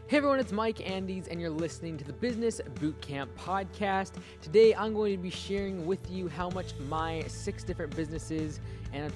Hey everyone, it's Mike Andes, and you're listening to the Business Bootcamp Podcast. Today, I'm going to be sharing with you how much my 6 different businesses and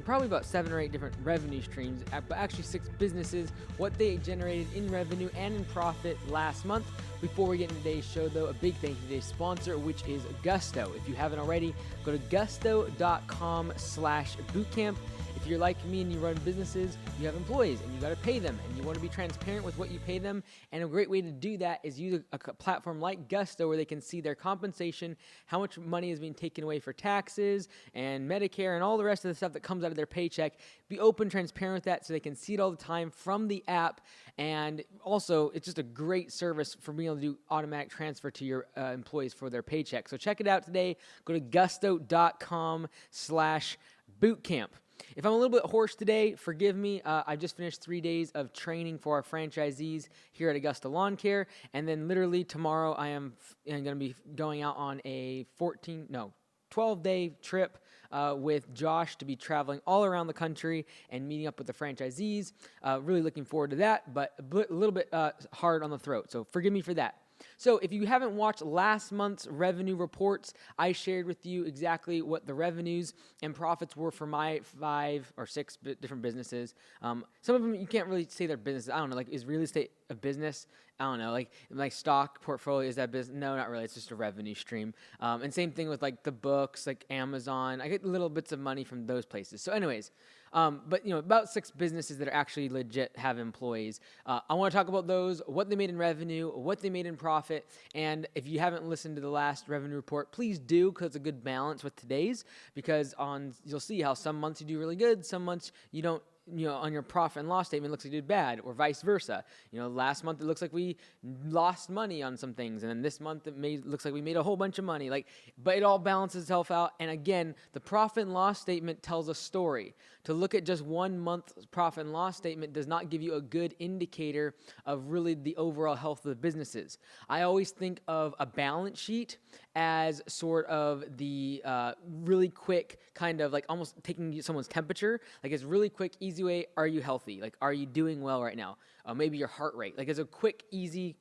probably about 7 or 8 different revenue streams, but actually 6 businesses, what they generated in revenue and in profit last month. Before we get into today's show, though, a big thank you to today's sponsor, which is Augusto. If you haven't already, go to gusto.com/bootcamp. If you're like me and you run businesses, you have employees and you got to pay them and you want to be transparent with what you pay them. And a great way to do that is use a platform like Gusto where they can see their compensation, how much money is being taken away for taxes and Medicare and all the rest of the stuff that comes out of their paycheck. Be open, transparent with that so they can see it all the time from the app. And also, it's just a great service for being able to do automatic transfer to your employees for their paycheck. So check it out today. Go to gusto.com/bootcamp. If I'm a little bit hoarse today, forgive me. I just finished 3 days of training for our franchisees here at Augusta Lawn Care, and then literally tomorrow I am going to be going out on a 12-day trip with Josh to be traveling all around the country and meeting up with the franchisees. Really looking forward to that, but a little bit hard on the throat, so forgive me for that. So if you haven't watched last month's revenue reports, I shared with you exactly what the revenues and profits were for my 5 or 6 different businesses. Some of them you can't really say they're businesses. I don't know, like is real estate a business? I don't know, like my stock portfolio, is that business? No, not really. It's just a revenue stream. And same thing with like the books, like Amazon. I get little bits of money from those places. So anyways, but about 6 businesses that are actually legit have employees. I want to talk about those, what they made in revenue, what they made in profit. And if you haven't listened to the last revenue report, please do, because it's a good balance with today's, because you'll see how some months you do really good, some months you don't. On your profit and loss statement, it looks like you did bad, or vice versa. Last month it looks like we lost money on some things, and then this month looks like we made a whole bunch of money. But it all balances itself out. And again, the profit and loss statement tells a story. To look at just 1 month's profit and loss statement does not give you a good indicator of really the overall health of the businesses. I always think of a balance sheet as sort of the really quick kind of like almost taking someone's temperature. Like it's really quick, easy way. Are you healthy? Like, are you doing well right now? Maybe your heart rate. Like it's a quick, easy,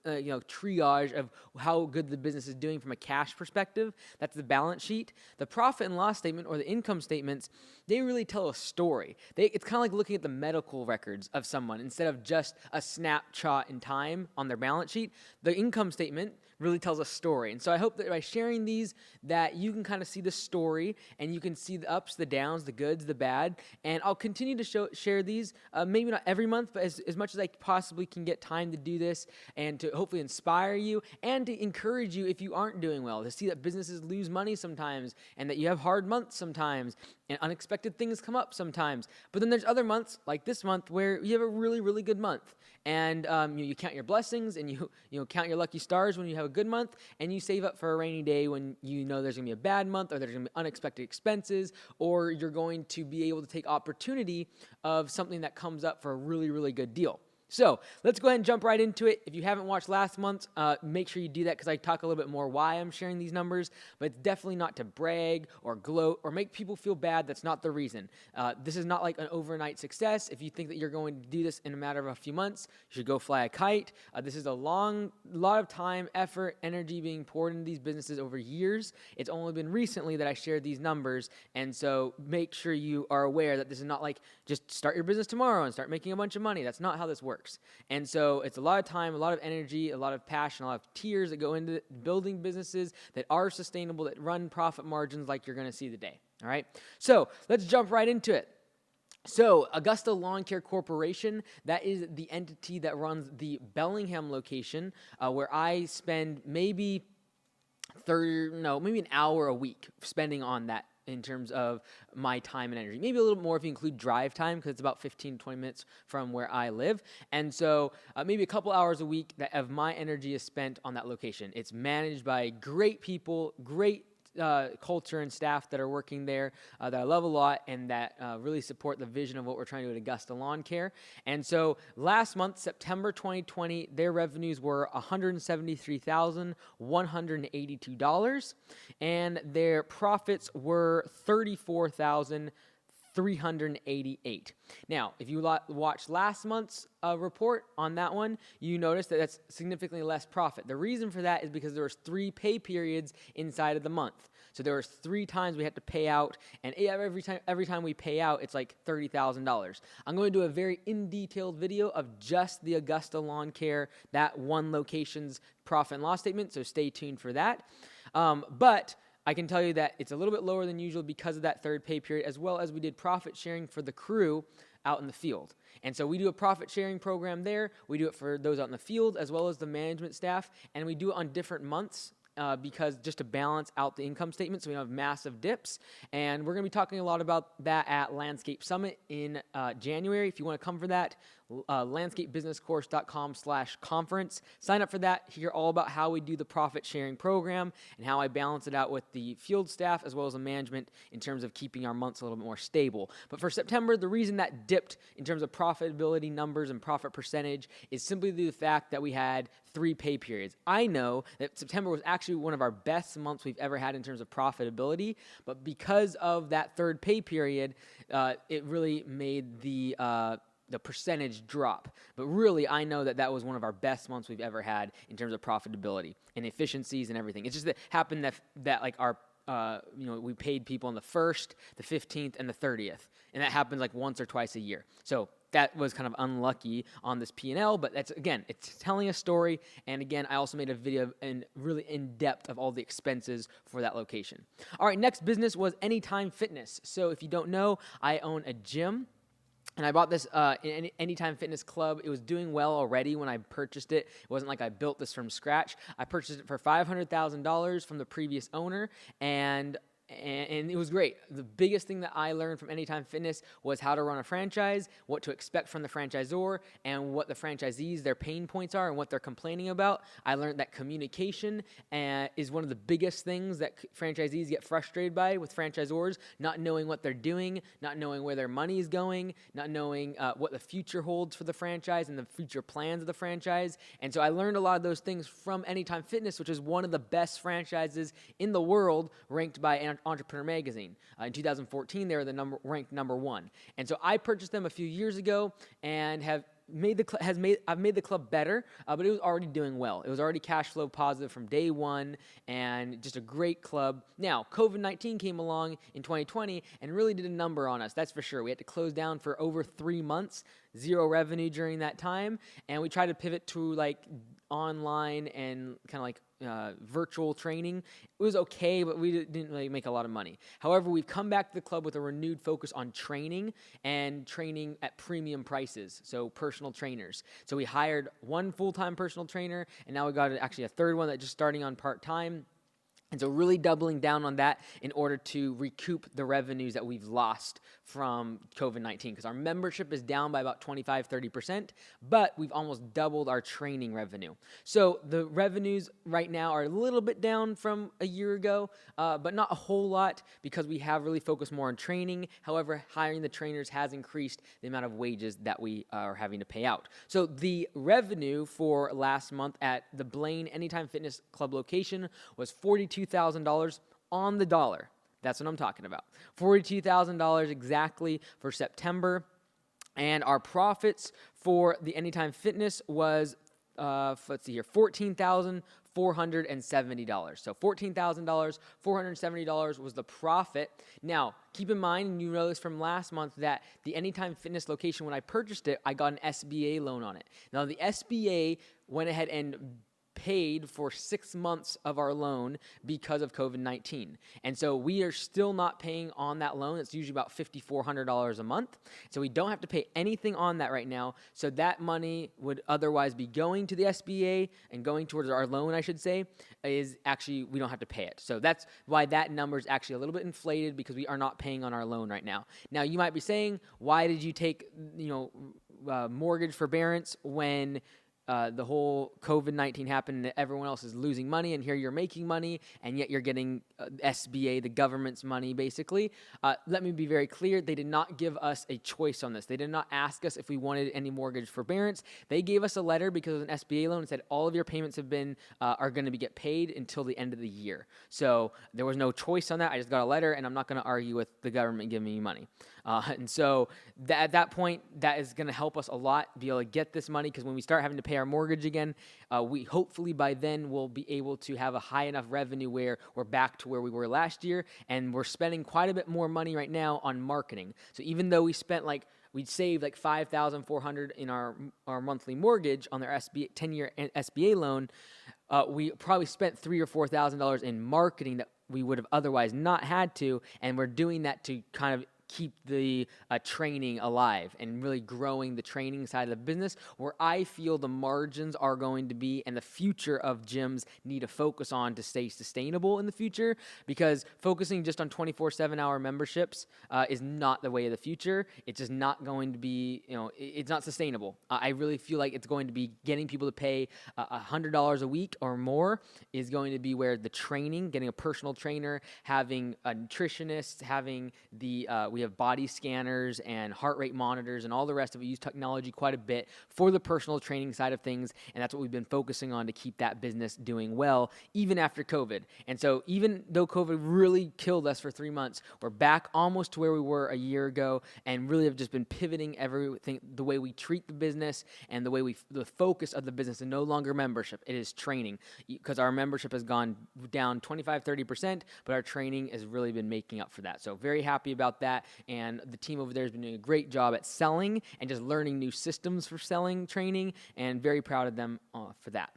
triage of how good the business is doing from a cash perspective. That's the balance sheet. The profit and loss statement or the income statements, they really tell a story. It's kind of like looking at the medical records of someone instead of just a snapshot in time on their balance sheet. The income statement really tells a story. And so I hope that by sharing these that you can kind of see the story and you can see the ups, the downs, the goods, the bad. And I'll continue to share these, maybe not every month, but as much as I possibly can get time to do this and to hopefully inspire you and to encourage you if you aren't doing well, to see that businesses lose money sometimes and that you have hard months sometimes and unexpected things come up sometimes. But then there's other months like this month where you have a really, really good month. And you count your blessings and you count your lucky stars when you have a good month, and you save up for a rainy day when you know there's going to be a bad month or there's going to be unexpected expenses, or you're going to be able to take opportunity of something that comes up for a really, really good deal. So let's go ahead and jump right into it. If you haven't watched last month, make sure you do that because I talk a little bit more why I'm sharing these numbers, but it's definitely not to brag or gloat or make people feel bad. That's not the reason. This is not like an overnight success. If you think that you're going to do this in a matter of a few months, you should go fly a kite. This is a lot of time, effort, energy being poured into these businesses over years. It's only been recently that I shared these numbers, and so make sure you are aware that this is not like just start your business tomorrow and start making a bunch of money. That's not how this works. And so it's a lot of time, a lot of energy, a lot of passion, a lot of tears that go into building businesses that are sustainable, that run profit margins like you're going to see today. All right. So let's jump right into it. So Augusta Lawn Care Corporation, that is the entity that runs the Bellingham location, where I spend maybe an hour a week spending on that in terms of my time and energy. Maybe a little more if you include drive time, because it's about 15 to 20 minutes from where I live. And so maybe a couple hours a week of my energy is spent on that location. It's managed by great people, great culture and staff that are working there that I love a lot and that really support the vision of what we're trying to do at Augusta Lawn Care. And so last month, September 2020, their revenues were $173,182, and their profits were $34,000. 388. Now, if you watch last month's report on that one, you notice that that's significantly less profit. The reason for that is because there was 3 pay periods inside of the month. So there was 3 times we had to pay out, and every time we pay out, it's like $30,000. I'm going to do a very in-detailed video of just the Augusta Lawn Care, that one location's profit and loss statement, so stay tuned for that. But I can tell you that it's a little bit lower than usual because of that 3rd pay period, as well as we did profit sharing for the crew out in the field. And so we do a profit sharing program there. We do it for those out in the field as well as the management staff, and we do it on different months because just to balance out the income statement so we don't have massive dips. And we're going to be talking a lot about that at Landscape Summit in January. If you want to come for that, landscapebusinesscourse.com/conference. Sign up for that. Hear all about how we do the profit sharing program and how I balance it out with the field staff as well as the management in terms of keeping our months a little bit more stable. But for September, the reason that dipped in terms of profitability numbers and profit percentage is simply due to the fact that we had 3 pay periods. I know that September was actually one of our best months we've ever had in terms of profitability, but because of that 3rd pay period, it really made the percentage drop. But really, I know that that was one of our best months we've ever had in terms of profitability and efficiencies and everything. It's just that happened that like our we paid people on the 1st, the 15th, and the 30th, and that happens like once or twice a year. So that was kind of unlucky on this P&L, but that's, again, it's telling a story. And again, I also made a video and really in depth of all the expenses for that location. All right, next business was Anytime Fitness. So if you don't know, I own a gym. And I bought this in Anytime Fitness Club. It was doing well already when I purchased it. It wasn't like I built this from scratch. I purchased it for $500,000 from the previous owner, and it was great. The biggest thing that I learned from Anytime Fitness was how to run a franchise, what to expect from the franchisor, and what the franchisees, their pain points are and what they're complaining about. I learned that communication is one of the biggest things that franchisees get frustrated by with franchisors, not knowing what they're doing, not knowing where their money is going, not knowing what the future holds for the franchise and the future plans of the franchise. And so I learned a lot of those things from Anytime Fitness, which is one of the best franchises in the world, ranked by Entrepreneur Magazine. In 2014, they were ranked number 1. And so I purchased them a few years ago and I've made the club better, but it was already doing well. It was already cash flow positive from day 1 and just a great club. Now, COVID-19 came along in 2020 and really did a number on us, that's for sure. We had to close down for over 3 months, 0 revenue during that time, and we tried to pivot to like online and kind of like virtual training. It was okay, but we didn't really make a lot of money. However, we've come back to the club with a renewed focus on training and training at premium prices, so personal trainers. So we hired 1 full-time personal trainer, and now we got actually a 3rd one that's just starting on part-time. And so really doubling down on that in order to recoup the revenues that we've lost from COVID-19, because our membership is down by about 25-30%, but we've almost doubled our training revenue. So the revenues right now are a little bit down from a year ago, but not a whole lot because we have really focused more on training. However, hiring the trainers has increased the amount of wages that we are having to pay out. So the revenue for last month at the Blaine Anytime Fitness Club location was $42,000 on the dollar. That's what I'm talking about. $42,000 exactly for September. And our profits for the Anytime Fitness was, let's see here, $14,470. So $14,000, $470 was the profit. Now, keep in mind, and you know this from last month, that the Anytime Fitness location, when I purchased it, I got an SBA loan on it. Now, the SBA went ahead and paid for 6 months of our loan because of COVID-19. And so we are still not paying on that loan. It's usually about $5,400 a month. So we don't have to pay anything on that right now. So that money would otherwise be going to the SBA and going towards our loan, I should say, is actually, we don't have to pay it. So that's why that number is actually a little bit inflated, because we are not paying on our loan right now. Now, you might be saying, why did you take, mortgage forbearance when the whole COVID-19 happened and everyone else is losing money, and here you're making money, and yet you're getting SBA, the government's money, basically. Let me be very clear. They did not give us a choice on this. They did not ask us if we wanted any mortgage forbearance. They gave us a letter because of an SBA loan and said all of your payments are going to get paid until the end of the year. So there was no choice on that. I just got a letter, and I'm not going to argue with the government giving me money. And so at that point, that is going to help us a lot be able to get this money, because when we start having to pay our mortgage again, we hopefully by then will be able to have a high enough revenue where we're back to where we were last year, and we're spending quite a bit more money right now on marketing. So even though we saved like $5,400 in our monthly mortgage on their 10-year SBA loan, we probably spent $3,000 or $4,000 in marketing that we would have otherwise not had to, and we're doing that to kind of keep the training alive and really growing the training side of the business, where I feel the margins are going to be and the future of gyms need to focus on to stay sustainable in the future, because focusing just on 24/7 hour memberships is not the way of the future. It's just not going to be, it's not sustainable. I really feel like it's going to be getting people to pay $100 a week or more is going to be where the training, getting a personal trainer, having a nutritionist, having we have body scanners and heart rate monitors and all the rest of it. We use technology quite a bit for the personal training side of things, and that's what we've been focusing on to keep that business doing well, even after COVID. And so even though COVID really killed us for 3 months, we're back almost to where we were a year ago, and really have just been pivoting everything, the way we treat the business and the way the focus of the business is no longer membership. It is training, because our membership has gone down 25-30%, but our training has really been making up for that. So very happy about that. And the team over there has been doing a great job at selling and just learning new systems for selling training, and very proud of them for that.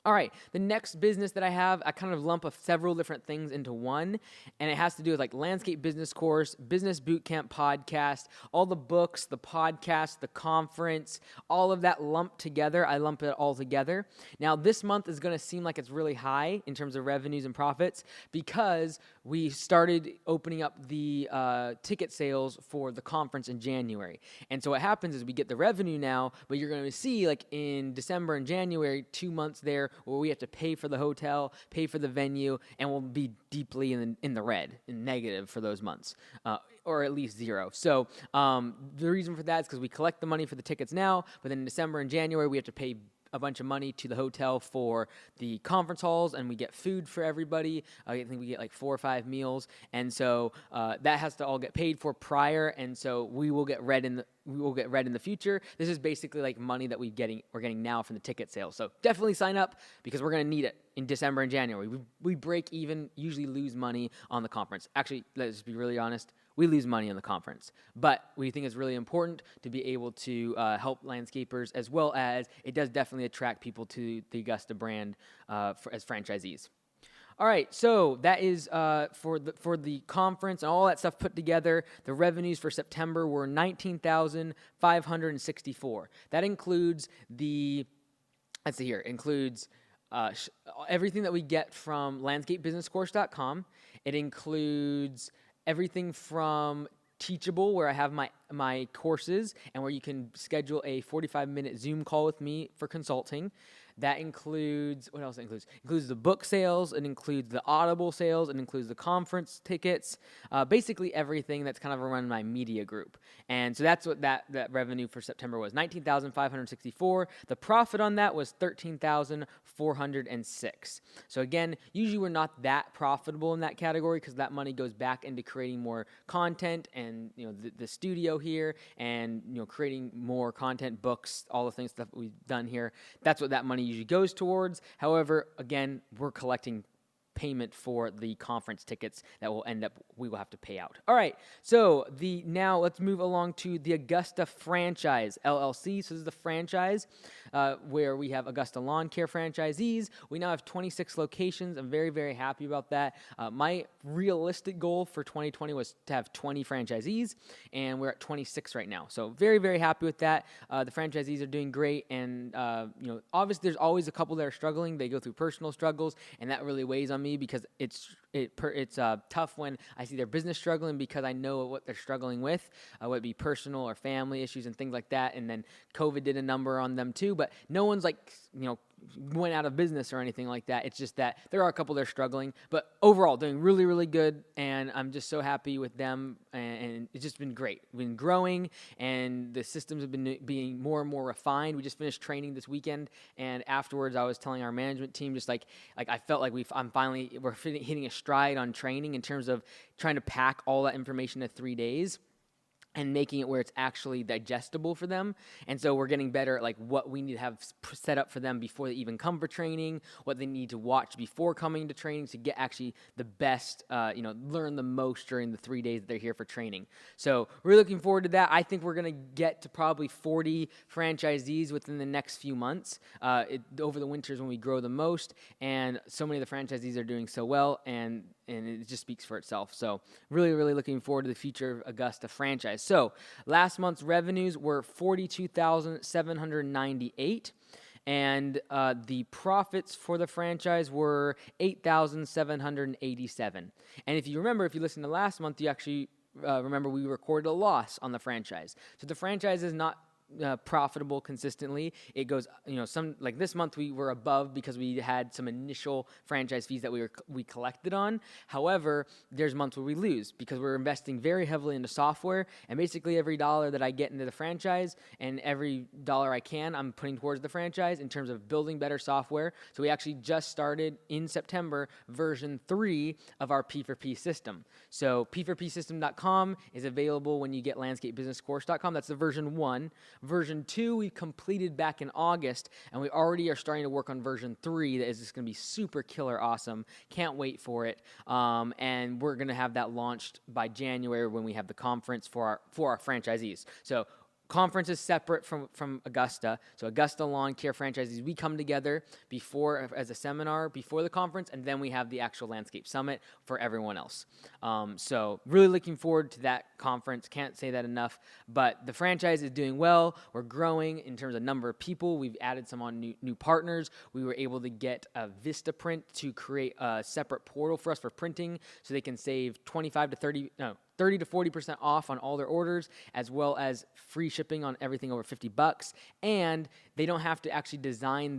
All right, the next business that I have, I kind of lump several different things into one, and it has to do with like landscape business course, business bootcamp podcast, all the books, the podcast, the conference, all of that lumped together. I lump it all together. Now, this month is going to seem like it's really high in terms of revenues and profits, because we started opening up the ticket sales for the conference in January. And so what happens is we get the revenue now, but you're going to see like in December and January, 2 months there, where we have to pay for the hotel, pay for the venue, and we'll be deeply in the red, in negative for those months, or at least zero. So the reason for that is because we collect the money for the tickets now, but then in December and January, we have to pay a bunch of money to the hotel for the conference halls, and we get food for everybody. I think we get like 4 or 5 meals, and so that has to all get paid for prior, and so we will get red in the future. This is basically like money that we're getting now from the ticket sales. So definitely sign up, because we're going to need it in December and January. We break even, usually lose money on the conference. Actually, let's be really honest. We lose money on the conference, but we think it's really important to be able to help landscapers, as well as it does definitely attract people to the Augusta brand as franchisees. All right, so that is for the conference and all that stuff put together. The revenues for September were $19,564. That includes everything that we get from landscapebusinesscourse.com. It includes everything from Teachable, where I have my courses and where you can schedule a 45-minute Zoom call with me for consulting. That includes, what else it includes? It includes the book sales, it includes the Audible sales, it includes the conference tickets, basically everything that's kind of around my media group. And so that's what that revenue for September was, $19,564. The profit on that was $13,406. So again, usually we're not that profitable in that category, because that money goes back into creating more content and the studio here, and creating more content, books, all the things that we've done here. That's what that money usually goes towards. However, again, we're collecting payment for the conference tickets that we will have to pay out. All right, so now let's move along to the Augusta Franchise Llc. So this is the franchise where we have Augusta Lawn Care franchisees. We now have 26 locations. I'm very, very happy about that. My realistic goal for 2020 was to have 20 franchisees, and we're at 26 right now. So very, very happy with that. The franchisees are doing great, and obviously there's always a couple that are struggling. They go through personal struggles, and that really weighs on me, because it's tough when I see their business struggling, because I know what they're struggling with, whether it be personal or family issues and things like that. And then COVID did a number on them too, but no one's went out of business or anything like that. It's just that there are a couple that are struggling, but overall doing really, really good, and I'm just so happy with them, and it's just been great. We've been growing, and the systems have been being more and more refined. We just finished training this weekend, and afterwards I was telling our management team, just like I felt like we're hitting a stride on training in terms of trying to pack all that information in 3 days. and making it where it's actually digestible for them. And so we're getting better at like what we need to have set up for them before they even come for training, what they need to watch before coming to training to get actually the best, learn the most during the 3 days that they're here for training. So we're looking forward to that. I think we're going to get to probably 40 franchisees within the next few months. Over the winters when we grow the most, and so many of the franchisees are doing so well, and it just speaks for itself. So really, really looking forward to the future of Augusta Franchise. So last month's revenues were $42,798, and the profits for the franchise were $8,787. And if you remember, if you listened to last month, you actually remember we recorded a loss on the franchise. So the franchise is not profitable consistently. It goes, some like this month we were above because we had some initial franchise fees that we collected on. However, there's months where we lose because we're investing very heavily into software, and basically every dollar that I get into the franchise and every dollar I can, I'm putting towards the franchise in terms of building better software. So we actually just started in September version 3 of our P4P system. So P4Psystem.com is available when you get landscapebusinesscourse.com. That's the version 1. Version 2 we completed back in August, and we already are starting to work on version 3 that is just going to be super killer awesome. Can't wait for it. And we're going to have that launched by January when we have the conference for our franchisees. So conference is separate from Augusta. So Augusta Lawn Care franchisees, we come together before as a seminar before the conference, and then we have the actual landscape summit for everyone else. So really looking forward to that conference. Can't say that enough. But the franchise is doing well. We're growing in terms of number of people. We've added some on new partners. We were able to get a Vistaprint to create a separate portal for us for printing, so they can save 30 to 40% off on all their orders, as well as free shipping on everything over $50. And they don't have to actually design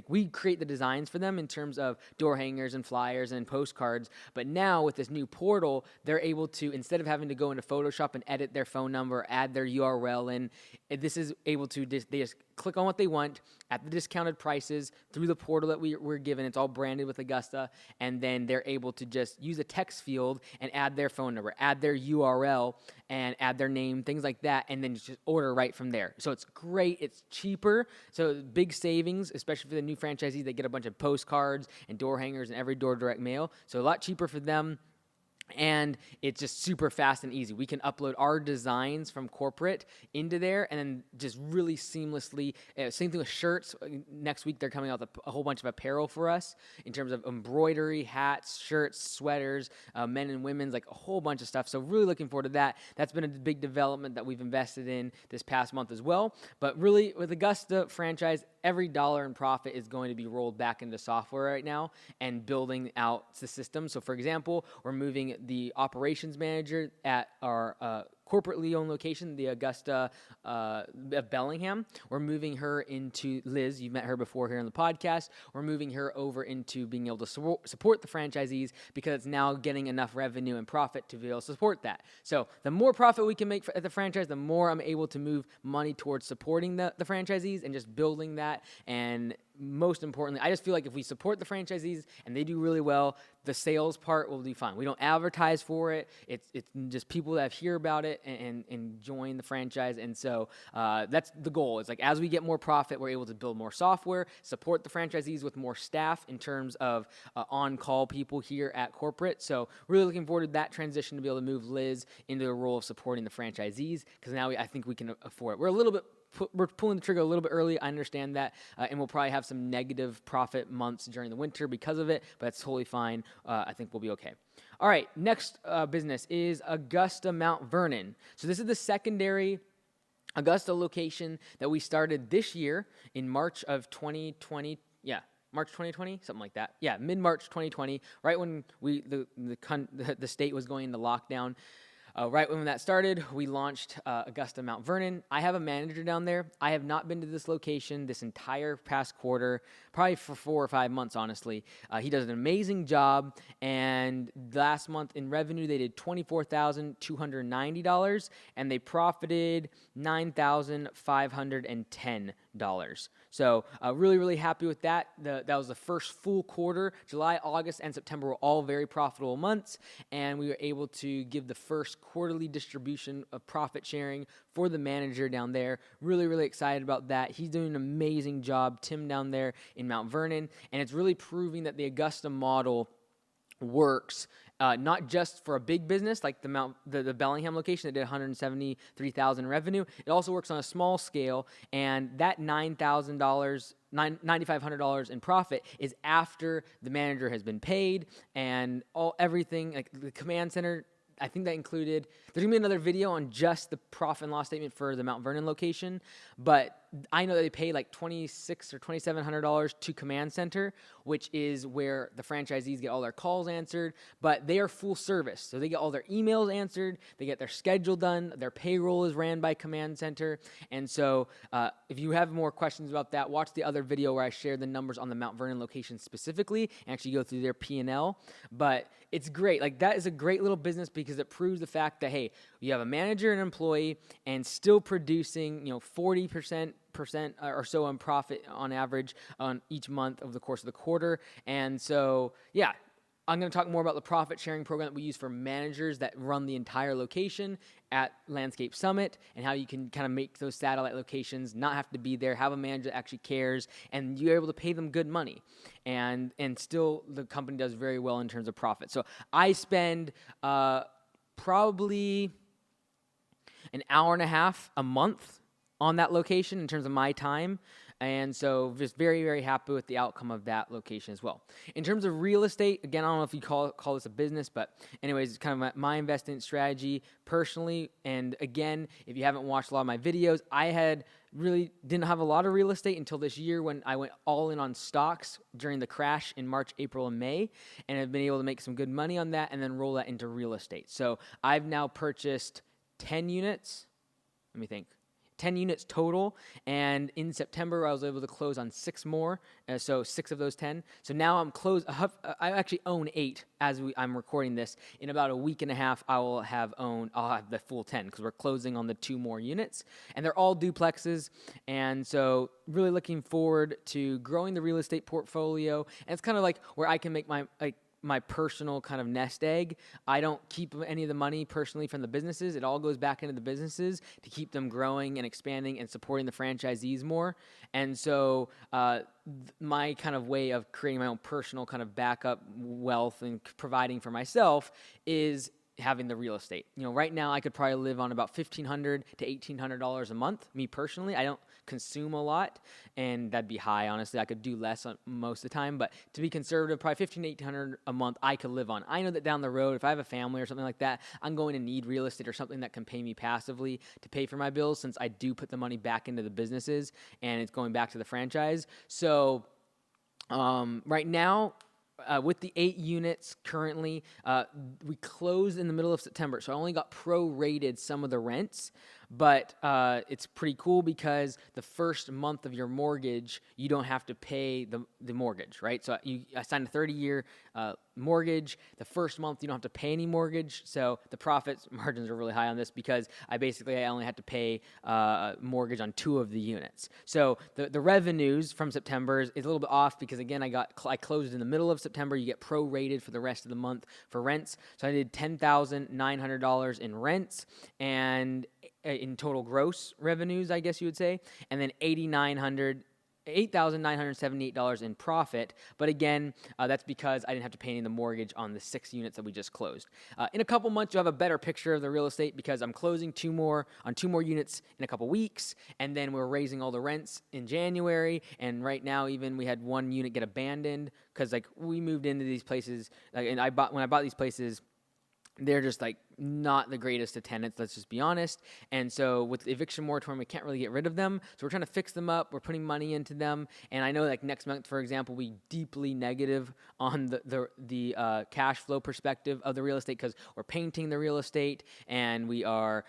we create the designs for them in terms of door hangers and flyers and postcards. But now with this new portal, they're able to, instead of having to go into Photoshop and edit their phone number, add their URL in, this is able to, they just click on what they want at the discounted prices through the portal that we're given. It's all branded with Augusta, and then they're able to just use a text field and add their phone number, add their URL, and add their name, things like that, and then just order right from there. So it's great. It's cheaper. So big savings, especially for the new franchisees. They get a bunch of postcards and door hangers and every door direct mail. So a lot cheaper for them. And it's just super fast and easy. We can upload our designs from corporate into there and then just really seamlessly. Same thing with shirts. Next week, they're coming out with a whole bunch of apparel for us in terms of embroidery, hats, shirts, sweaters, men and women's, like a whole bunch of stuff. So really looking forward to that. That's been a big development that we've invested in this past month as well. But really, with Augusta Franchise, every dollar in profit is going to be rolled back into software right now and building out the system. So, for example, we're moving the operations manager at our corporately owned location, the Augusta of Bellingham. We're moving her into Liz. You've met her before here on the podcast. We're moving her over into being able to support the franchisees because it's now getting enough revenue and profit to be able to support that. So the more profit we can make at the franchise, the more I'm able to move money towards supporting the franchisees and just building that. And most importantly, I just feel like if we support the franchisees and they do really well, the sales part will be fine. We don't advertise for it. It's just people that hear about it and join the franchise. And so that's the goal. It's like as we get more profit, we're able to build more software, support the franchisees with more staff in terms of on-call people here at corporate. So really looking forward to that transition to be able to move Liz into the role of supporting the franchisees because now I think we can afford it. We're pulling the trigger a little bit early. I understand that, and we'll probably have some negative profit months during the winter because of it, but that's totally fine. I think we'll be okay. All right, next business is Augusta Mount Vernon. So this is the secondary Augusta location that we started this year in March of 2020. Yeah. March 2020, something like that. Yeah, mid-March 2020, right when the state was going into lockdown. Right when that started, we launched Augusta Mount Vernon. I have a manager down there. I have not been to this location this entire past quarter, probably for 4 or 5 months, honestly. He does an amazing job, and last month in revenue, they did $24,290, and they profited $9,510. So really, really happy with that. That was the first full quarter. July, August, and September were all very profitable months, and we were able to give the first quarterly distribution of profit sharing for the manager down there. Really, really excited about that. He's doing an amazing job, Tim, down there in Mount Vernon, and it's really proving that the Augusta model works, not just for a big business like the Bellingham location that did 173,000 revenue. It also works on a small scale, and that $9,500 in profit is after the manager has been paid and everything, like the command center. I think that included, there's gonna be another video on just the profit and loss statement for the Mount Vernon location, but I know that they pay like $2,600 or $2,700 to command center, which is where the franchisees get all their calls answered, but they are full service. So they get all their emails answered, they get their schedule done, their payroll is ran by command center. And so if you have more questions about that, watch the other video where I share the numbers on the Mount Vernon location specifically and actually go through their P&L. But it's great. Like, that is a great little business because it proves the fact that, hey, you have a manager and employee and still producing, 40% or so on profit on average on each month over the course of the quarter. And so, yeah, I'm going to talk more about the profit sharing program that we use for managers that run the entire location at Landscape Summit, and how you can kind of make those satellite locations not have to be there, have a manager that actually cares, and you're able to pay them good money. And still the company does very well in terms of profit. So I spend probably an hour and a half a month on that location in terms of my time. And so just very, very happy with the outcome of that location as well. In terms of real estate, again, I don't know if you call this a business, but anyways, it's kind of my investment strategy personally. And again, if you haven't watched a lot of my videos, I really didn't have a lot of real estate until this year when I went all in on stocks during the crash in March, April, and May, and I've been able to make some good money on that and then roll that into real estate. So I've now purchased 10 units. Let me think. 10 units total, and in September I was able to close on 6 more, so 6 of those 10. So now I'm closed. I actually own 8 as I'm recording this. In about a week and a half, I'll have the full 10 because we're closing on the 2 more units, and they're all duplexes. And so really looking forward to growing the real estate portfolio. And it's kind of like where I can make my personal kind of nest egg. I don't keep any of the money personally from the businesses. It all goes back into the businesses to keep them growing and expanding and supporting the franchisees more. And so my kind of way of creating my own personal kind of backup wealth and providing for myself is having the real estate. Right now I could probably live on about $1,500 to $1,800 a month. Me personally, I don't consume a lot, and that'd be high. Honestly, I could do less on most of the time, but to be conservative, probably $1,500 to $1,800 a month I could live on. I know that down the road, if I have a family or something like that, I'm going to need real estate or something that can pay me passively to pay for my bills, since I do put the money back into the businesses and it's going back to the franchise. So right now, with the 8 units currently, we closed in the middle of September, so I only got prorated some of the rents, but it's pretty cool because the first month of your mortgage, you don't have to pay the mortgage, right? So I signed a 30-year mortgage. The first month, you don't have to pay any mortgage, so the profit margins are really high on this because I only had to pay mortgage on 2 of the units. So the revenues from September is a little bit off because, again, I closed in the middle of September. You get prorated for the rest of the month for rents. So I did $10,900 in rents and in total gross revenues, I guess you would say, and then $8,978 in profit. But again, that's because I didn't have to pay any of the mortgage on the 6 units that we just closed. In a couple months, you'll have a better picture of the real estate because I'm closing 2 more units in a couple weeks, and then we're raising all the rents in January. And right now, even we had 1 unit get abandoned because we moved into these places, and when I bought these places, they're just not the greatest of tenants, let's just be honest. And so with the eviction moratorium, we can't really get rid of them. So we're trying to fix them up. We're putting money into them. And I know next month, for example, we deeply negative on the cash flow perspective of the real estate because we're painting the real estate and we are,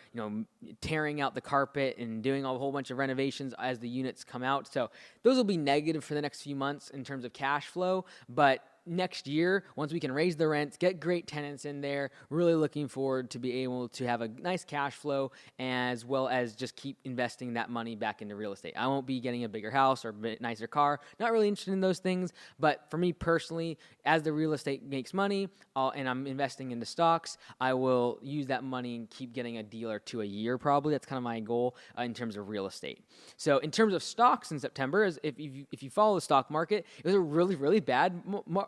tearing out the carpet and doing a whole bunch of renovations as the units come out. So those will be negative for the next few months in terms of cash flow. But next year, once we can raise the rents, get great tenants in there, really looking forward to be able to have a nice cash flow as well as just keep investing that money back into real estate. I won't be getting a bigger house or a nicer car. Not really interested in those things, but for me personally, as the real estate makes money and I'm investing into stocks, I will use that money and keep getting a deal or two a year probably. That's kind of my goal in terms of real estate. So in terms of stocks in September, if you follow the stock market, it was a really, really bad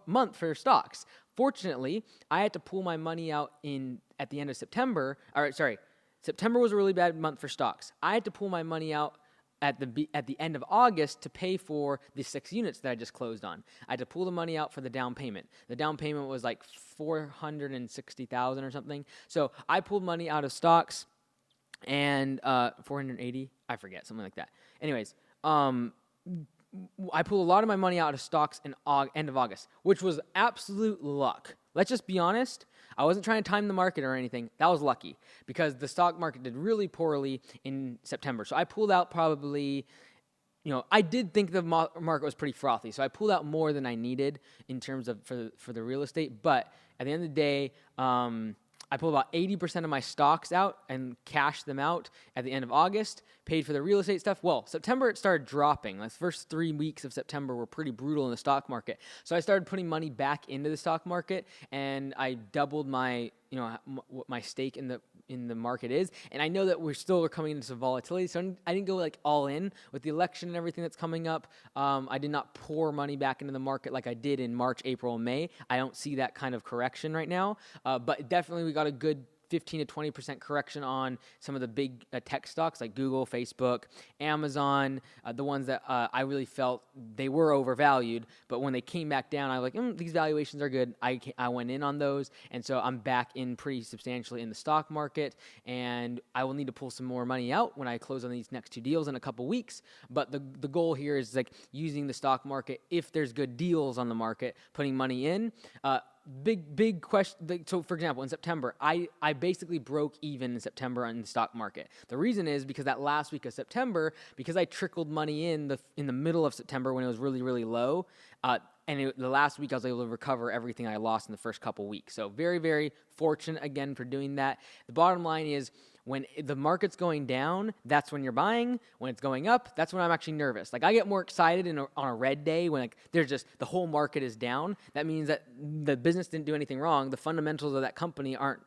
month for stocks. Fortunately, I had to pull my money out at the end of September. September was a really bad month for stocks. I had to pull my money out at the end of August to pay for the 6 units that I just closed on. I had to pull the money out for the down payment. The down payment was like $460,000 or something. So I pulled money out of stocks and 480, I forget, something like that. Anyways, I pulled a lot of my money out of stocks in end of August, which was absolute luck. Let's just be honest. I wasn't trying to time the market or anything. That was lucky because the stock market did really poorly in September. So I pulled out probably, I did think the market was pretty frothy. So I pulled out more than I needed in terms of for the real estate. But at the end of the day, I pulled about 80% of my stocks out and cashed them out at the end of August, paid for the real estate stuff. Well, September, it started dropping. The first 3 weeks of September were pretty brutal in the stock market. So I started putting money back into the stock market, and I doubled my, what my stake in the market is. And I know that we're still coming into some volatility, so I didn't go like all in with the election and everything that's coming up. I did not pour money back into the market like I did in March, April, and May. I don't see that kind of correction right now, but definitely we got a good 15 to 20% correction on some of the big tech stocks like Google, Facebook, Amazon, the ones that I really felt they were overvalued. But when they came back down, I was like, these valuations are good. I went in on those. And so I'm back in pretty substantially in the stock market. And I will need to pull some more money out when I close on these next 2 deals in a couple weeks. But the goal here is like using the stock market if there's good deals on the market, putting money in. Big question. So, for example, in September, I basically broke even in September on the stock market. The reason is because that last week of September, because I trickled money in the middle of September when it was really, really low, the last week I was able to recover everything I lost in the first couple weeks. So very, very fortunate again for doing that. The bottom line is, when the market's going down, that's when you're buying. When it's going up, that's when I'm actually nervous. Like I get more excited on a red day when there's just the whole market is down. That means that the business didn't do anything wrong. The fundamentals of that company aren't,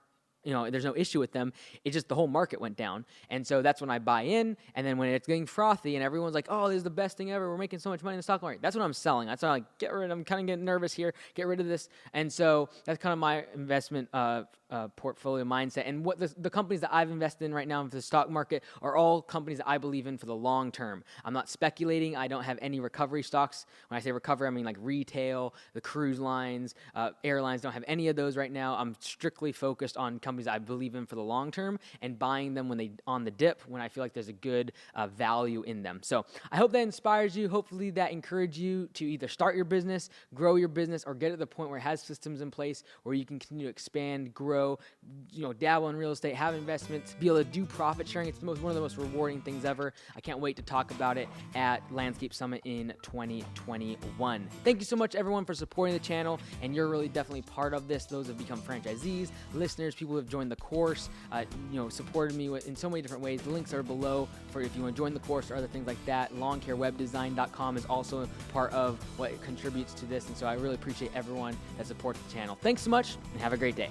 there's no issue with them. It's just the whole market went down. And so that's when I buy in. And then when it's getting frothy and everyone's like, oh, this is the best thing ever. We're making so much money in the stock market. That's when I'm selling. That's when I'm like, I'm kind of getting nervous here. Get rid of this. And so that's kind of my investment portfolio mindset. And what the companies that I've invested in right now for the stock market are all companies that I believe in for the long term. I'm not speculating. I don't have any recovery stocks. When I say recovery, I mean like retail, the cruise lines, airlines. Don't have any of those right now. I'm strictly focused on companies I believe in for the long term and buying them when they on the dip when I feel like there's a good value in them. So I hope that inspires you. Hopefully that encourages you to either start your business, grow your business, or get to the point where it has systems in place where you can continue to expand, grow, dabble in real estate, have investments, be able to do profit sharing. It's one of the most rewarding things ever. I can't wait to talk about it at Landscape Summit in 2021. Thank you so much everyone for supporting the channel, and you're really definitely part of this. Those have become franchisees, listeners, people who have joined the course, supported me in so many different ways. The links are below for if you want to join the course or other things like that. lawncarewebdesign.com is also part of what contributes to this, and so I really appreciate everyone that supports the channel. Thanks so much, and have a great day.